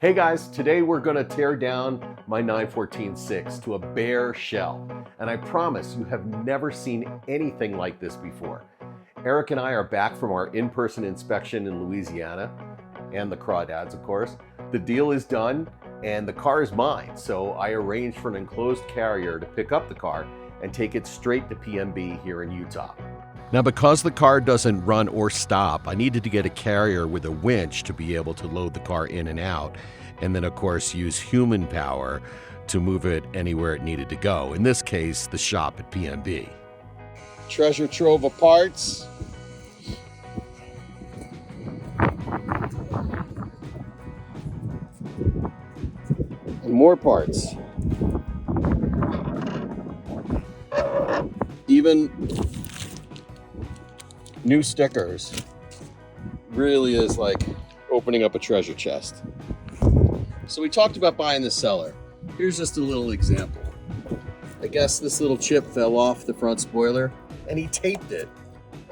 Hey guys, today we're gonna tear down my 914-6 to a bare shell. And I promise you have never seen anything like this before. Eric and I are back from our in-person inspection in Louisiana, and the crawdads, of course. The deal is done, and the car is mine, so I arranged for an enclosed carrier to pick up the car and take it straight to PMB here in Utah. Now, because the car doesn't run or stop, I needed to get a carrier with a winch to be able to load the car in and out, and then of course use human power to move it anywhere it needed to go. In this case, the shop at PMB. Treasure trove of parts. And more parts. Even new stickers. Really is like opening up a treasure chest. So we talked about buying the cellar. Here's just a little example. I guess this little chip fell off the front spoiler and he taped it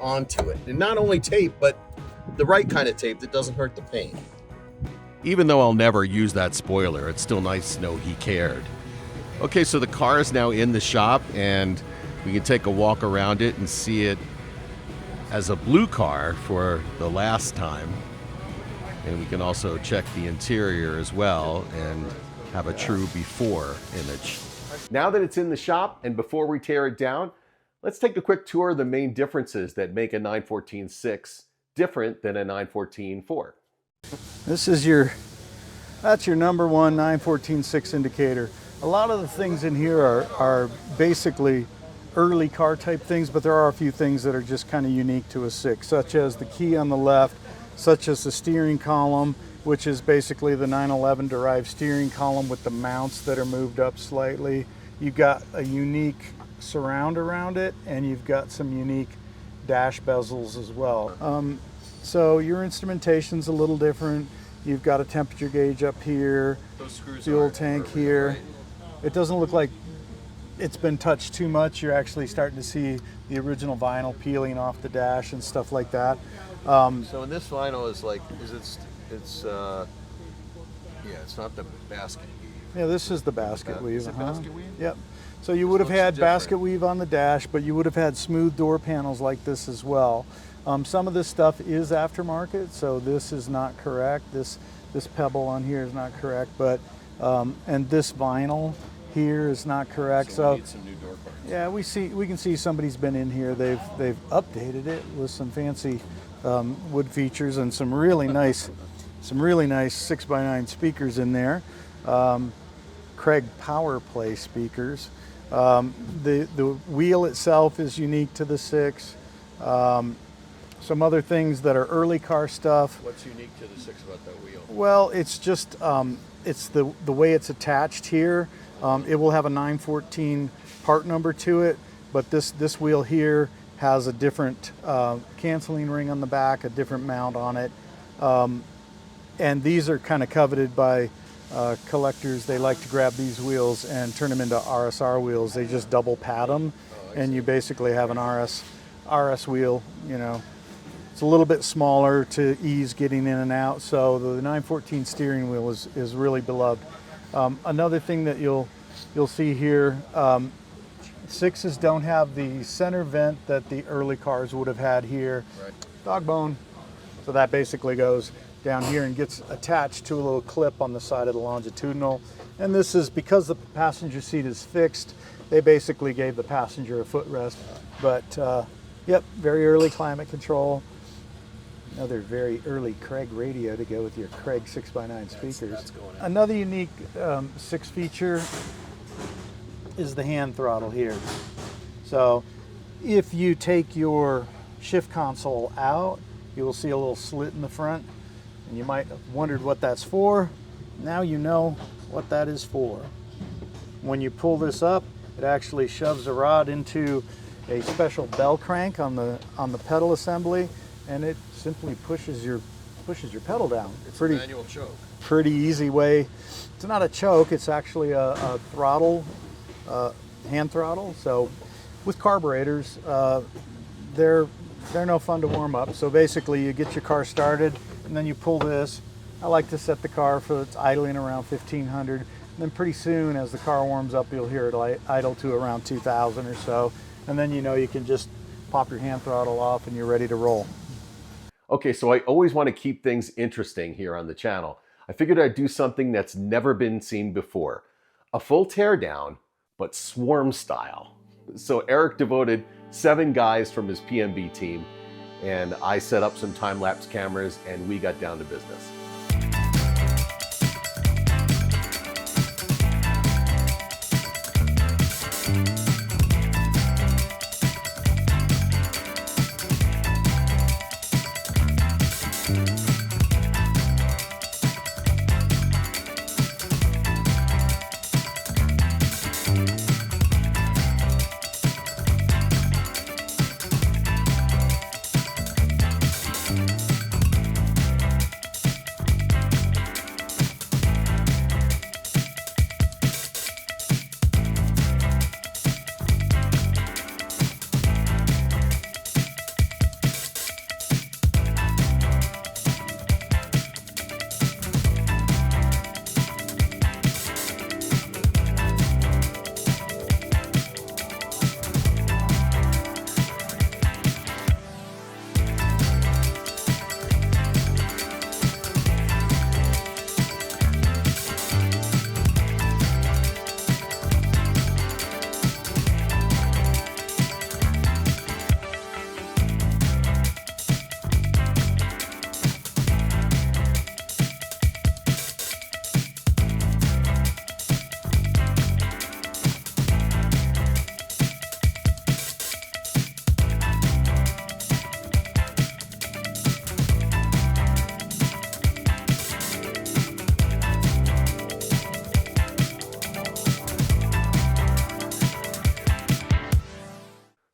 onto it. And not only tape, but the right kind of tape that doesn't hurt the paint. Even though I'll never use that spoiler, it's still nice to know he cared. Okay, so the car is now in the shop and we can take a walk around it and see it as a blue car for the last time. And we can also check the interior as well and have a true before image. Now that it's in the shop and before we tear it down, let's take a quick tour of the main differences that make a 914-6 different than a 914-4. This is that's your number one 914-6 indicator. A lot of the things in here are basically early car type things, but there are a few things that are just kind of unique to a 6, such as the key on the left, such as the steering column, which is basically the 911 derived steering column with the mounts that are moved up slightly. You've got a unique surround around it, and you've got some unique dash bezels as well. So your instrumentation's a little different. You've got a temperature gauge up here, fuel tank here. Right? It doesn't look like it's been touched too much. You're actually starting to see the original vinyl peeling off the dash and stuff like that. So in this vinyl is like, it's not the basket weave. Yeah, this is the basket weave. Is it basket weave? Yep. So you would have had basket weave on the dash, but you would have had smooth door panels like this as well. Some of this stuff is aftermarket, so this is not correct. This pebble on here is not correct, but and this vinyl here is not correct. So we need some new door parts. Yeah, we can see somebody's been in here. They've updated it with some fancy wood features and some really nice 6x9 speakers in there. Craig Power Play speakers. The wheel itself is unique to the 6. Some other things that are early car stuff. What's unique to the 6 about that wheel? Well, it's just it's the way it's attached here. It will have a 914 part number to it, but this wheel here has a different canceling ring on the back, a different mount on it. And these are kind of coveted by collectors. They like to grab these wheels and turn them into RSR wheels. They just double pad them, and you basically have an RS wheel, you know. It's a little bit smaller to ease getting in and out, so the 914 steering wheel is really beloved. Another thing that you'll see here, 6s don't have the center vent that the early cars would have had here. Right. Dog bone. So that basically goes down here and gets attached to a little clip on the side of the longitudinal. And this is because the passenger seat is fixed, they basically gave the passenger a footrest. But yep, very early climate control. Another very early Craig radio to go with your Craig 6x9 speakers. That's going in. Another unique 6 feature is the hand throttle here. So if you take your shift console out, you will see a little slit in the front, and you might have wondered what that's for. Now you know what that is for. When you pull this up, it actually shoves a rod into a special bell crank on the pedal assembly, and it simply pushes your pedal down. It's a manual choke. Pretty easy way. It's not a choke, it's actually a throttle, hand throttle. So with carburetors, they're no fun to warm up. So basically you get your car started and then you pull this I like to set the car so it's idling around 1500. And then pretty soon as the car warms up, you'll hear it idle to around 2000 or so. And then you know you can just pop your hand throttle off and you're ready to roll. Okay, so I always want to keep things interesting here on the channel. I figured I'd do something that's never been seen before. A full teardown, but swarm style. So Eric devoted 7 guys from his PMB team, and I set up some time-lapse cameras and we got down to business.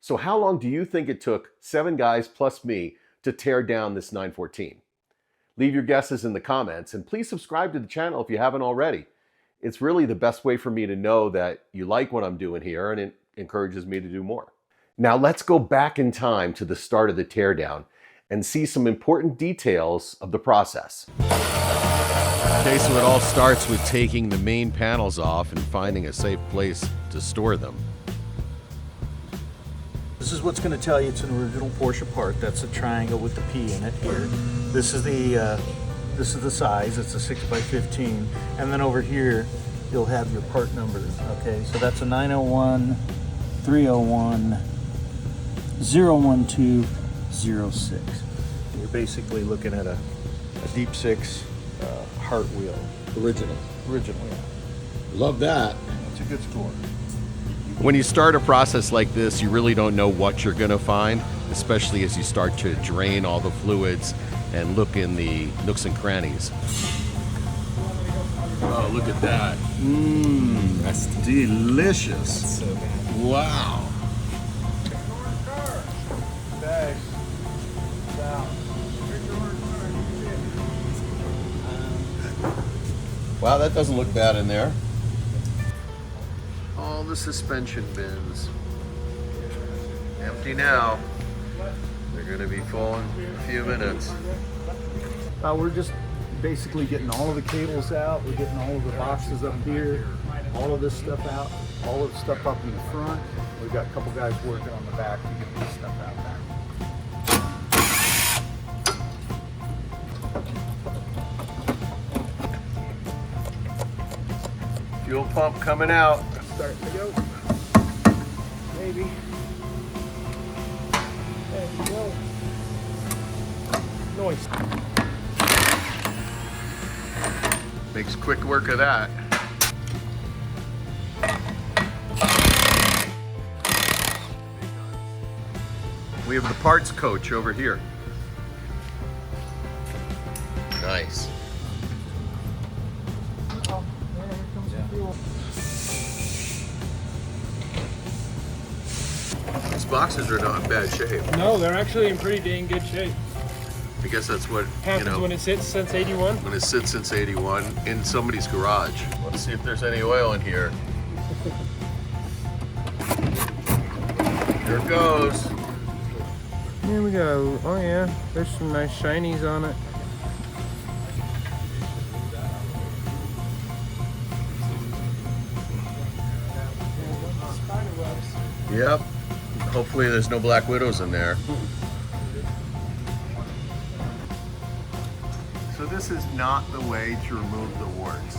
So how long do you think it took 7 guys plus me to tear down this 914? Leave your guesses in the comments and please subscribe to the channel if you haven't already. It's really the best way for me to know that you like what I'm doing here and it encourages me to do more. Now let's go back in time to the start of the teardown and see some important details of the process. Okay, so it all starts with taking the main panels off and finding a safe place to store them. This is what's going to tell you it's an original Porsche part. That's a triangle with the P in it here. This is the size. It's a 6x15. And then over here, you'll have your part numbers. Okay, so that's a 901, 301, 01206. You're basically looking at a deep 6 heart wheel. Original, Yeah. love that. It's a good score. When you start a process like this, you really don't know what you're going to find, especially as you start to drain all the fluids and look in the nooks and crannies. Oh, look at that. Mmm, that's delicious. That's so good. Wow. Wow, that doesn't look bad in there. All the suspension bins. Empty now. They're going to be full in a few minutes. We're just basically getting all of the cables out. We're getting all of the boxes up here, all of this stuff out, all of the stuff up in the front. We've got a couple guys working on the back to get this stuff out back. Fuel pump coming out. Starting to go. Maybe. There we go. Noise. Makes quick work of that. We have the parts coach over here. Nice. These boxes are not in bad shape. No, they're actually in pretty dang good shape. I guess that's what, Happens when it sits since 81. when it sits since 81 in somebody's garage. Let's see if there's any oil in here. Here it goes. Here we go. Oh yeah, there's some nice shinies on it. Yep. Hopefully there's no black widows in there. So this is not the way to remove the warts.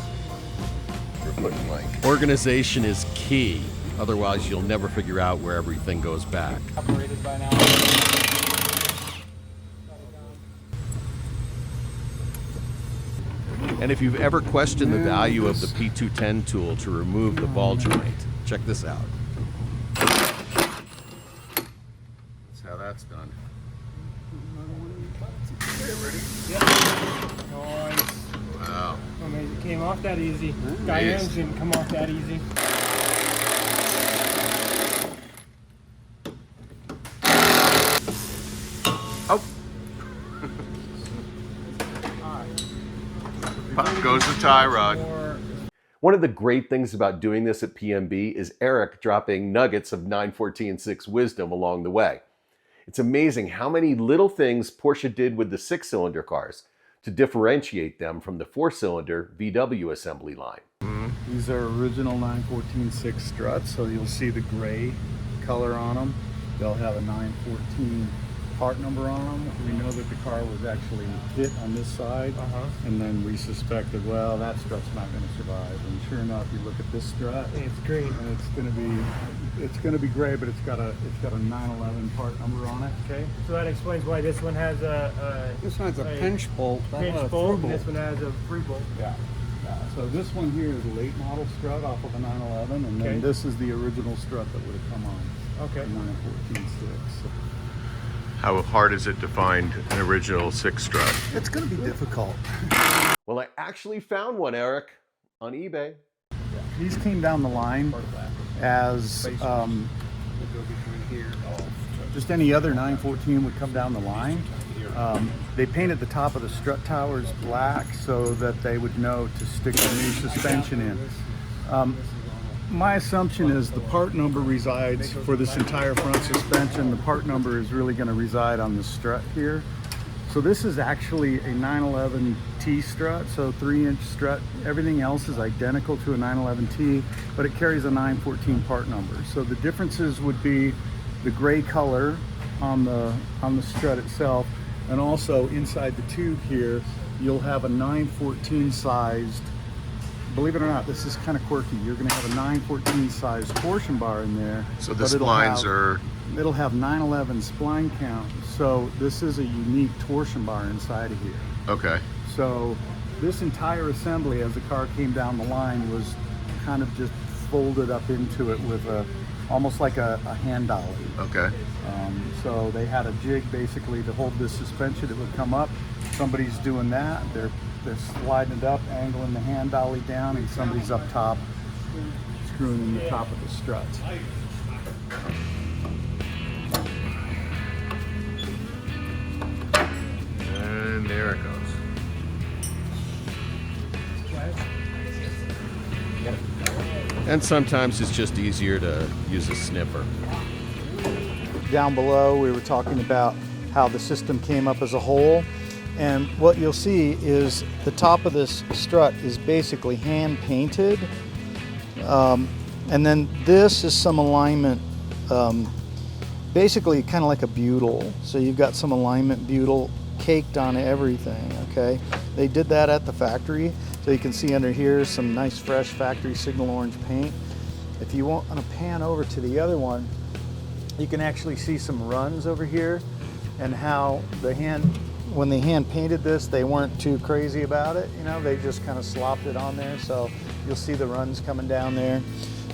We're putting like organization is key. Otherwise you'll never figure out where everything goes back. Operated by now. And if you've ever questioned the value of the P210 tool to remove the ball joint, check this out. That's how that's done. Nice. Wow. Oh, man, it came off that easy. Diane's didn't come off that easy. Oh. Pop goes the tie rod. One of the great things about doing this at PMB is Eric dropping nuggets of 914.6 wisdom along the way. It's amazing how many little things Porsche did with the 6-cylinder cars to differentiate them from the 4-cylinder VW assembly line. These are original 914.6 struts, so you'll see the gray color on them. They'll have a 914 part number on them. We know that the car was actually hit on this side, and then we suspected, well, that strut's not going to survive. And sure enough, you look at this strut, It's green. and it's going to be gray, but it's got a 911 part number on it. Okay, so that explains why this one has This one's a pinch bolt, that one a pinch through bolt, and bolt. this one has a free bolt. Yeah. So this one here is a late model strut off of a 911, and Okay. then this is the original strut that would have come on Okay. the 914.6. How hard is it to find an original 6 strut? It's going to be difficult. Well, I actually found one, Eric, on eBay. These came down the line as just any other 914 would come down the line. They painted the top of the strut towers black so that they would know to stick the new suspension in. My assumption is the part number resides for this entire front suspension. The part number is really going to reside on the strut here. So this is actually a 911T strut, so 3-inch strut. Everything else is identical to a 911T, but it carries a 914 part number. So the differences would be the gray color on the strut itself, and also inside the tube here, you'll have a 914 sized. Believe it or not, this is kind of quirky. You're going to have a 914 sized torsion bar in there. So the but splines are... It'll have 911 spline count. So this is a unique torsion bar inside of here. Okay. So this entire assembly, as the car came down the line, was kind of just folded up into it with almost like a hand dolly. Okay. So they had a jig basically to hold this suspension. It would come up. Somebody's doing that. They're sliding it up, angling the hand dolly down, and somebody's up top screwing in the top of the struts. And there it goes. And sometimes it's just easier to use a snipper. Down below, we were talking about how the system came up as a whole. And what you'll see is the top of this strut is basically hand painted. And then this is some alignment, basically kind of like a butyl. So you've got some alignment butyl caked on everything, okay? They did that at the factory. So you can see under here some nice fresh factory signal orange paint. If you want to pan over to the other one, you can actually see some runs over here and how when they hand painted this, they weren't too crazy about it. You know, they just kind of slopped it on there. So you'll see the runs coming down there.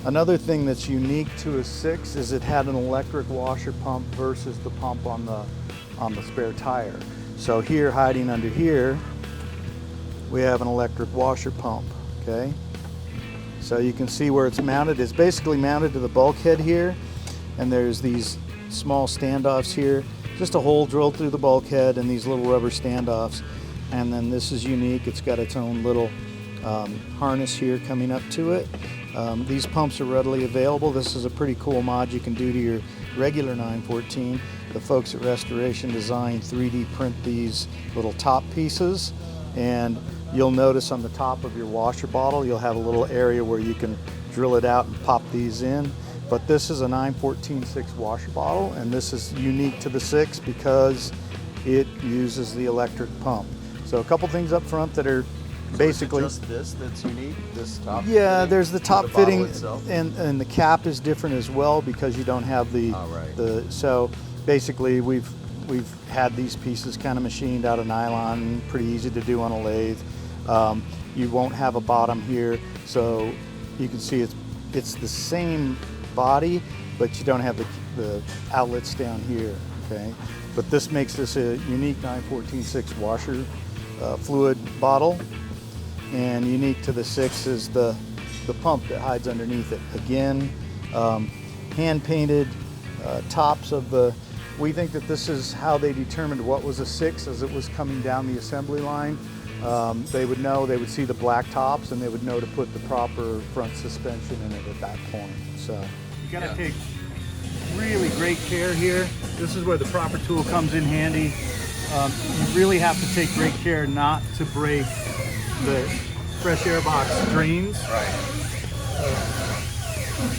Another thing that's unique to a 6 is it had an electric washer pump versus the pump on the spare tire. So here, hiding under here, we have an electric washer pump, okay? So you can see where it's mounted. It's basically mounted to the bulkhead here, and there's these small standoffs here. Just a hole drilled through the bulkhead and these little rubber standoffs. And then this is unique. It's got its own little harness here coming up to it. These pumps are readily available. This is a pretty cool mod you can do to your regular 914. The folks at Restoration Design 3D print these little top pieces, and you'll notice on the top of your washer bottle you'll have a little area where you can drill it out and pop these in. but this is a 914.6 washer bottle, and this is unique to the 6 because it uses the electric pump. So a couple things up front that are basically just this that's unique. This top. yeah, fitting there's the for top bottle fitting, itself? and the cap is different as well because you don't have the Oh, right. the. So basically, we've had these pieces kind of machined out of nylon, pretty easy to do on a lathe. You won't have a bottom here, so you can see it's the same body, but you don't have the outlets down here. Okay, but this makes this a unique 914.6 washer fluid bottle. And unique to the 6 is the pump that hides underneath it. Again, hand painted tops of the. We think that this is how they determined what was a 6 as it was coming down the assembly line. They would know, they would see the black tops, and they would know to put the proper front suspension in it at that point. So you gotta take really great care here. This is where the proper tool comes in handy. You really have to take great care not to break the fresh air box drains. Right.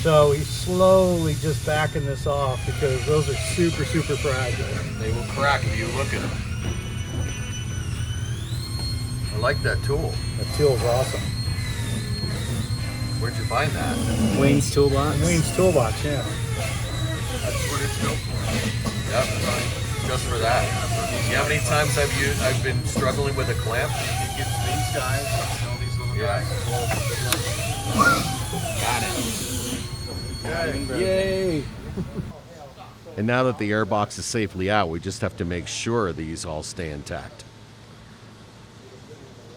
So he's slowly just backing this off because those are super, super fragile. They will crack if you look at them. I like that tool. That tool's awesome. Where'd you find that? Wayne's toolbox. Wayne's toolbox, yeah. That's what it's built for. Yep. Just for that. You know how many times I've been struggling with a clamp? It gets these guys. All these little guys. Got it. Yay! And now that the airbox is safely out, we just have to make sure these all stay intact.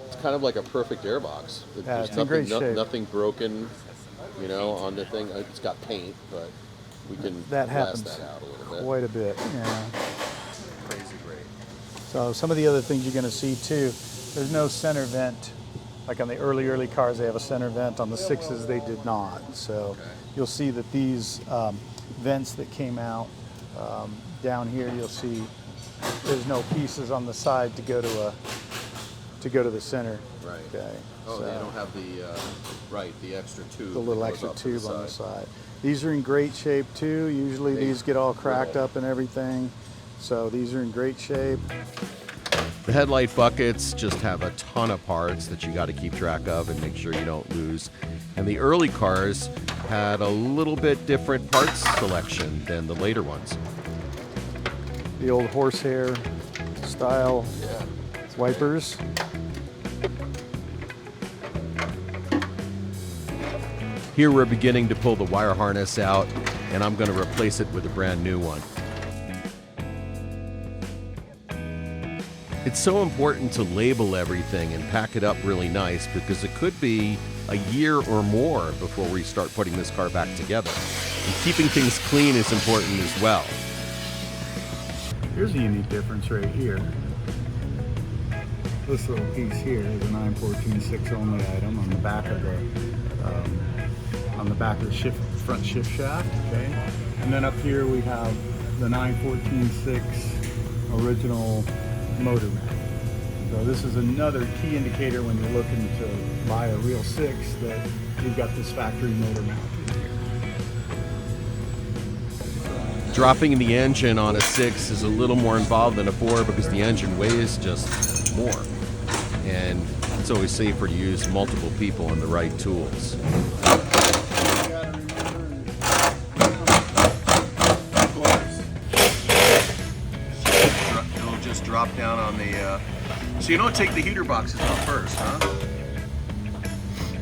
It's kind of like a perfect airbox. There's it's in great shape. nothing broken, you know, on the thing. It's got paint, but we can That blast happens that out a little bit. quite a bit, yeah. Crazy great. So some of the other things you're going to see too, there's no center vent. Like on the early cars, they have a center vent. On the 6s, they did not. So you'll see that these vents that came out down here, you'll see there's no pieces on the side to go to the center. Right. Okay. Oh, so they don't have the extra tube. the little that extra goes off tube on the side. These are in great shape too. Usually these get all cracked up and everything. So these are in great shape. The headlight buckets just have a ton of parts that you got to keep track of and make sure you don't lose. And the early cars had a little bit different parts selection than the later ones. The old horsehair style wipers. Here we're beginning to pull the wire harness out, and I'm going to replace it with a brand new one. It's so important to label everything and pack it up really nice because it could be a year or more before we start putting this car back together. And keeping things clean is important as well. Here's a unique difference right here. This little piece here is a 914.6 only item on the back of the front shift shaft. Okay, and then up here we have the 914.6 original motor mount. So this is another key indicator when you're looking to buy a real 6 that you've got this factory motor mount in here. Dropping the engine on a 6 is a little more involved than a 4 because the engine weighs just more. And it's always safer to use multiple people and the right tools. It'll just drop down on the. So you don't take the heater boxes off first, huh?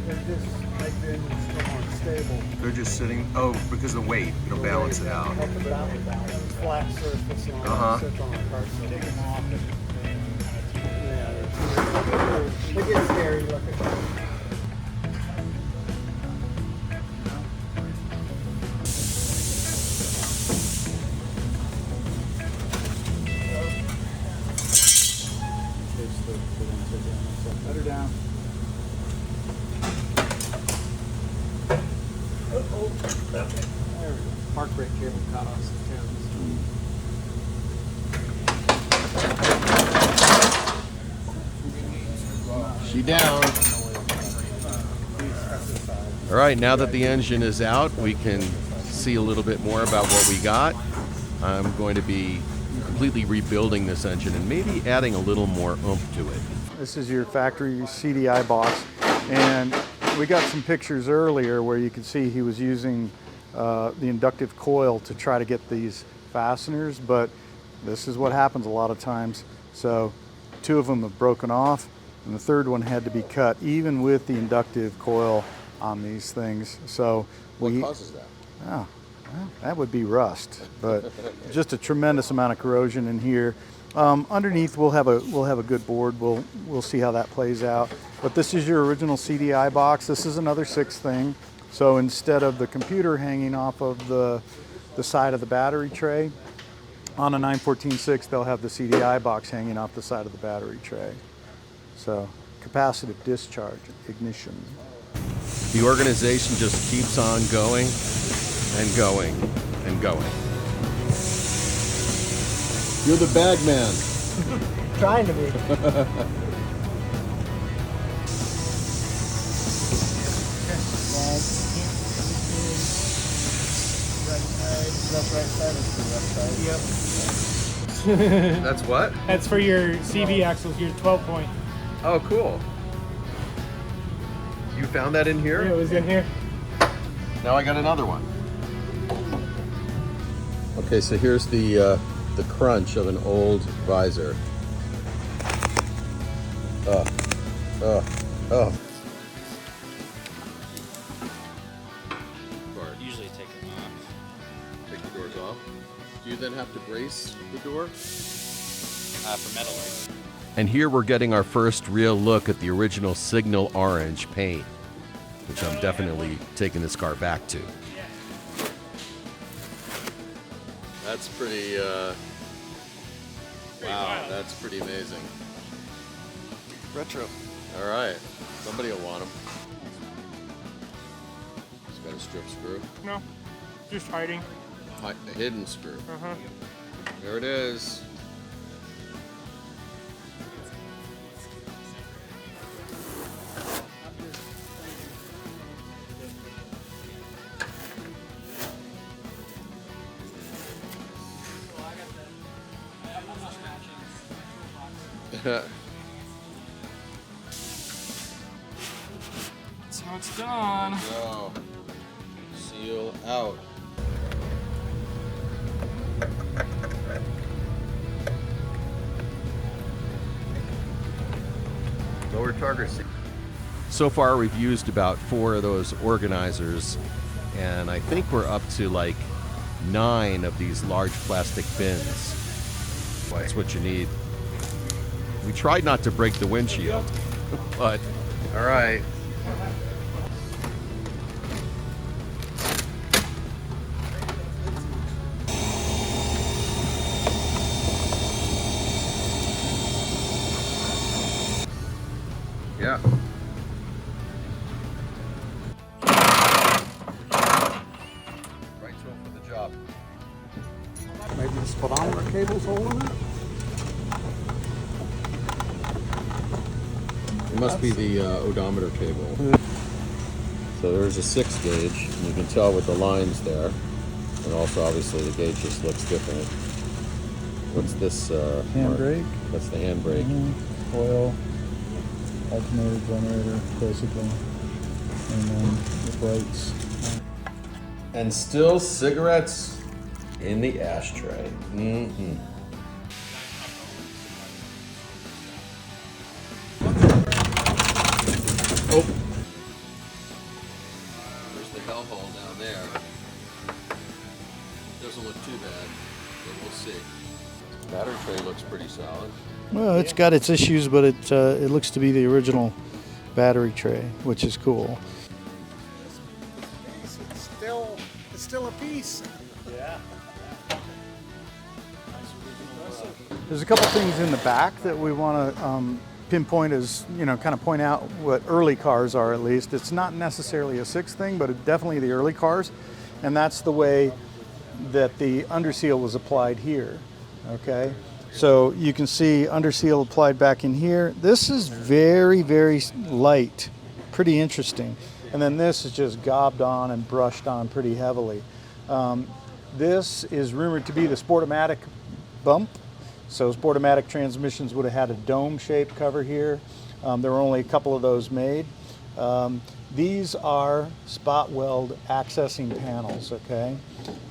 They're just like they're still unstable. They're just sitting. Oh, because of the weight, it'll balance it out. Help it balance. Flat surface on sits on the cart, so take them off. They get scary looking. Better down. There we go. Park brake cable cut off some pins. She down. All right, now that the engine is out, we can see a little bit more about what we got, I'm going to be completely rebuilding this engine and maybe adding a little more oomph to it. This is your factory CDI box, and we got some pictures earlier where you could see he was using the inductive coil to try to get these fasteners, but this is what happens a lot of times. So 2 of them have broken off, and the 3rd one had to be cut, even with the inductive coil on these things. So What causes that? oh, well, that would be rust, but just a tremendous amount of corrosion in here. Underneath we'll have a good board. We'll see how that plays out. But this is your original CDI box. This is another 6 thing. So instead of the computer hanging off of the side of the battery tray, on a 914.6 they'll have the CDI box hanging off the side of the battery tray. So capacitive discharge, ignition. The organization just keeps on going and going and going. You're the bag man. Trying to be. That's what? That's for your CV axles, your 12-point. Oh, cool. You found that in here? Yeah, it was in here. Now I got another one. Okay, so here's the crunch of an old visor. Usually take it off. Take the doors off. Do you then have to brace the door? For metal. And here we're getting our first real look at the original Signal Orange paint, which I'm definitely taking this car back to. That's pretty, wow, that's pretty amazing. Retro. All right, somebody will want them. It's got a strip screw. No, just hiding. A hidden screw. Uh-huh. There it is. So it's done. So, seal out. Lower target seat. So far we've used about 4 of those organizers, and I think we're up to like 9 of these large plastic bins. That's what you need. We tried not to break the windshield, but all right. Yeah. Right tool for the job. Maybe the speedometer cable's holding it? It must be the odometer cable. So there's a 6 gauge, and you can tell with the lines there. And also, obviously, the gauge just looks different. What's this? Handbrake. That's the handbrake. Coil, alternator, generator, basically, and then the brakes. And still cigarettes in the ashtray. Mm-hmm. Oh. There's the hellhole down there. Doesn't look too bad, but we'll see. Battery tray looks pretty solid. Well, it's got its issues, but it looks to be the original battery tray, which is cool. It's still a piece. There's a couple things in the back that we want to pinpoint as, you know, kind of point out what early cars are, at least. It's not necessarily a 6 thing, but definitely the early cars. And that's the way that the underseal was applied here, okay? So you can see underseal applied back in here. This is very, very light, pretty interesting. And then this is just gobbed on and brushed on pretty heavily. This is rumored to be the Sportomatic bump. So Sportomatic transmissions would have had a dome-shaped cover here. There were only a couple of those made. These are spot weld accessing panels, okay?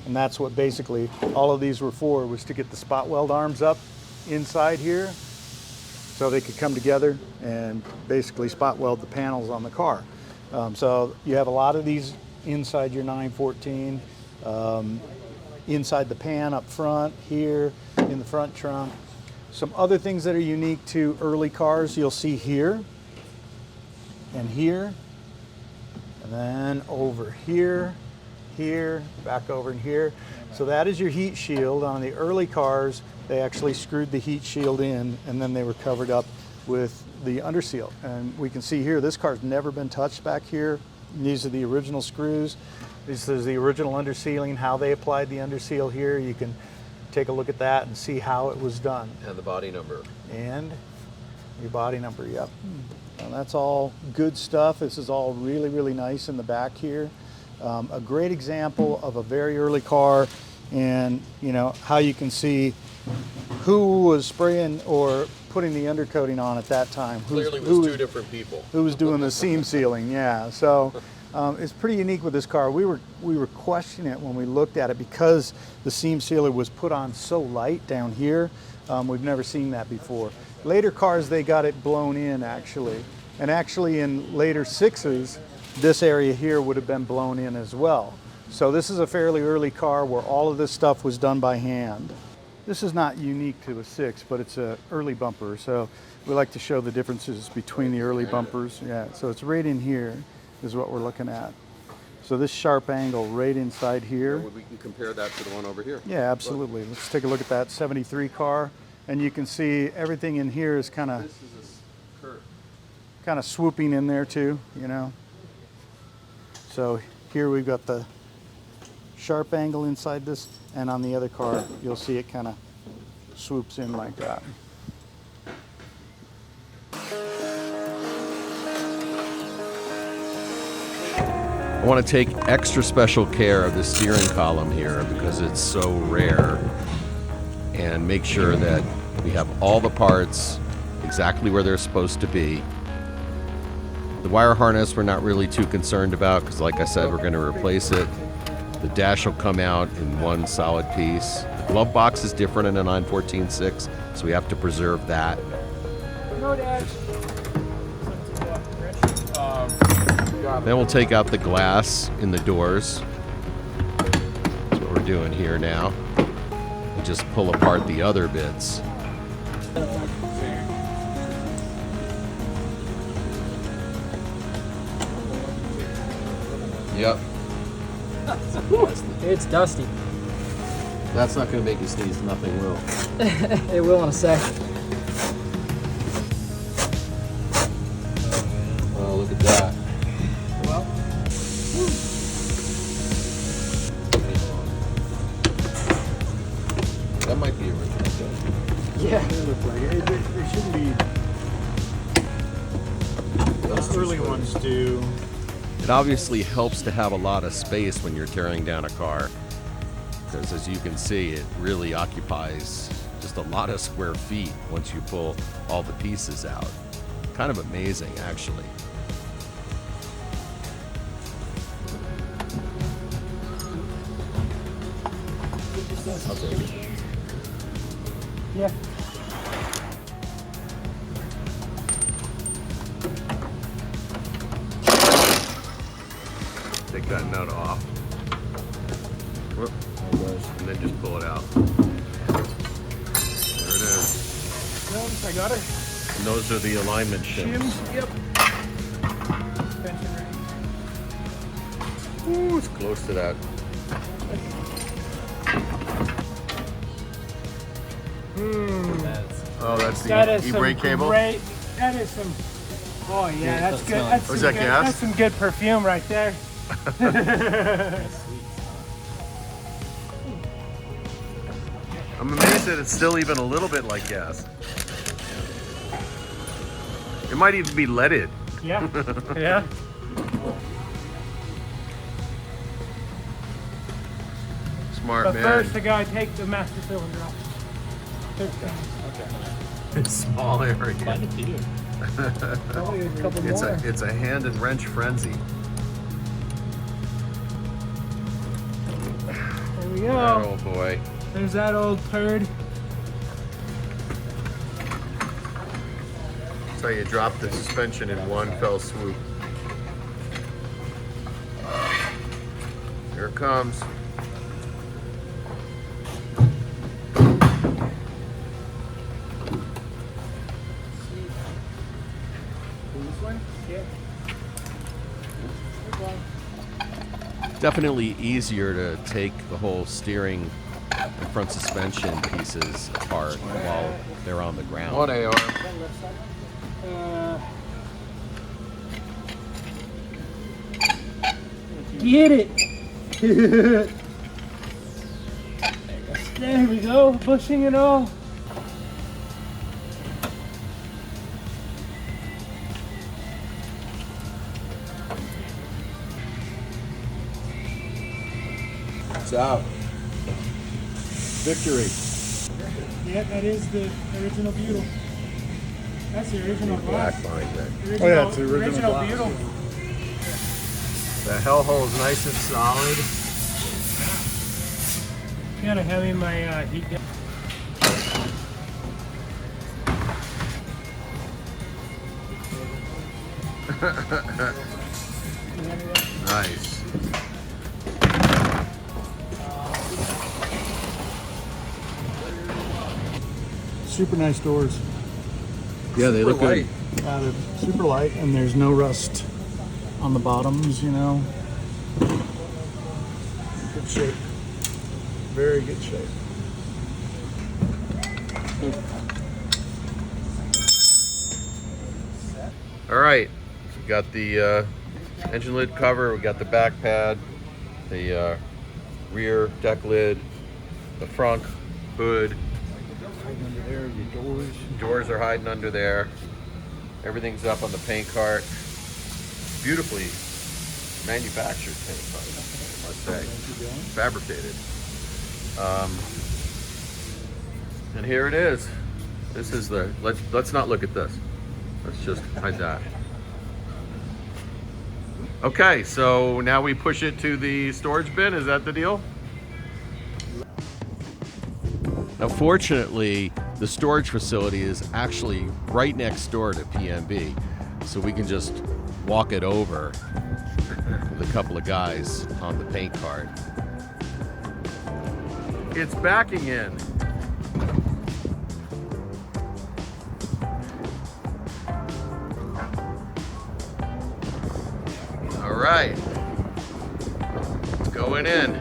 And that's what basically all of these were for, was to get the spot weld arms up inside here so they could come together and basically spot weld the panels on the car. So you have a lot of these inside your 914, inside the pan up front, here in the front trunk. Some other things that are unique to early cars you'll see here and here, and then over here, here, back over in here. So that is your heat shield. On the early cars, they actually screwed the heat shield in and then they were covered up with the underseal. And we can see here, this car's never been touched back here. These are the original screws. This is the original undersealing, how they applied the underseal here. You can take a look at that and see how it was done. And the body number. And your body number, yep. And that's all good stuff. This is all really, really nice in the back here. A great example of a very early car, and you know how you can see who was spraying or putting the undercoating on at that time. Clearly it was two different people. Who was doing the seam sealing, yeah. So it's pretty unique with this car. We were questioning it when we looked at it because the seam sealer was put on so light down here. We've never seen that before. Later cars, they got it blown in actually. And actually in later 6s, this area here would have been blown in as well. So this is a fairly early car where all of this stuff was done by hand. This is not unique to a 6, but it's an early bumper. So we like to show the differences between the early bumpers. Yeah, so it's right in here is what we're looking at. So this sharp angle right inside here. We can compare that to the one over here. Yeah, absolutely. Let's take a look at that 73 car. And you can see everything in here is kind of swooping in there too, you know. So here we've got the sharp angle inside this, and on the other car you'll see it kind of swoops in like that. I want to take extra special care of the steering column here because it's so rare, and make sure that we have all the parts exactly where they're supposed to be. The wire harness we're not really too concerned about because, like I said, we're going to replace it. The dash will come out in one solid piece. The glove box is different in a 914-6, so we have to preserve that. No dash. Then we'll take out the glass in the doors. That's what we're doing here now. We just pull apart the other bits. Yep. It's dusty. That's not going to make you sneeze. Nothing will. It will in a second. Oh, look at that. Well, That might be original. yeah. They look like it. They shouldn't be. Those early ones do. It obviously helps to have a lot of space when you're tearing down a car, because as you can see, it really occupies just a lot of square feet once you pull all the pieces out. Kind of amazing, actually. I'll take it. Yeah. Take that nut off. Whoop. And then just pull it out. There it is. I got it. And those are the alignment shims. Yep. Ooh, it's close to that. Oh, that's That the is some e-brake cable? great. That is some. Oh yeah, that's good. That's Oh, is some that good, gas? That's some good perfume right there. I'm amazed that it's still even a little bit like gas. It might even be leaded. Yeah. Yeah. Smart But man. first, I gotta take the master cylinder off. Small area. Probably a couple more. It's a hand and wrench frenzy. There we Oh go. boy. There's that old turd. That's how you drop the suspension in one fell swoop. Here it comes. This one? Yeah. Definitely easier to take the whole steering and front suspension pieces apart while they're on the ground. What AR? Get it! There we go, bushing it all. It's out. Victory. Yeah, that is the original Butyl. That's the original Black glass. behind that. The Oh, yeah, it's the original glass. Butyl. The hellhole is nice and solid. Gotta have in my heat gun. Nice. Super nice doors. Yeah, they look good. They're super light, and there's no rust on the bottoms, you know. Good shape. Very good shape. All right, so we got the engine lid cover, we got the back pad, the rear deck lid, the front hood. Under there, your doors. Doors are hiding under there. Everything's up on the paint cart. Beautifully manufactured paint cart, I must say. Fabricated. And here it is. This is the, let's not look at this. Let's just hide that. Okay, so now we push it to the storage bin, is that the deal? Now fortunately, the storage facility is actually right next door to PMB, so we can just walk it over with a couple of guys on the paint cart. It's backing in. All right, it's going in.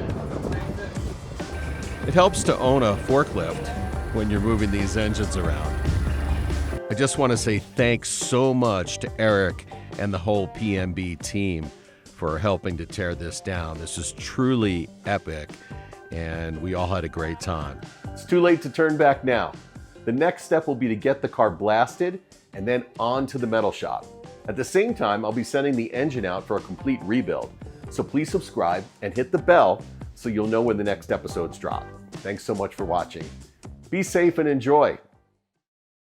It helps to own a forklift when you're moving these engines around. I just want to say thanks so much to Eric and the whole PMB team for helping to tear this down. This is truly epic, and we all had a great time. It's too late to turn back now. The next step will be to get the car blasted and then on to the metal shop. At the same time, I'll be sending the engine out for a complete rebuild. So please subscribe and hit the bell so you'll know when the next episodes drop. Thanks so much for watching. Be safe and enjoy.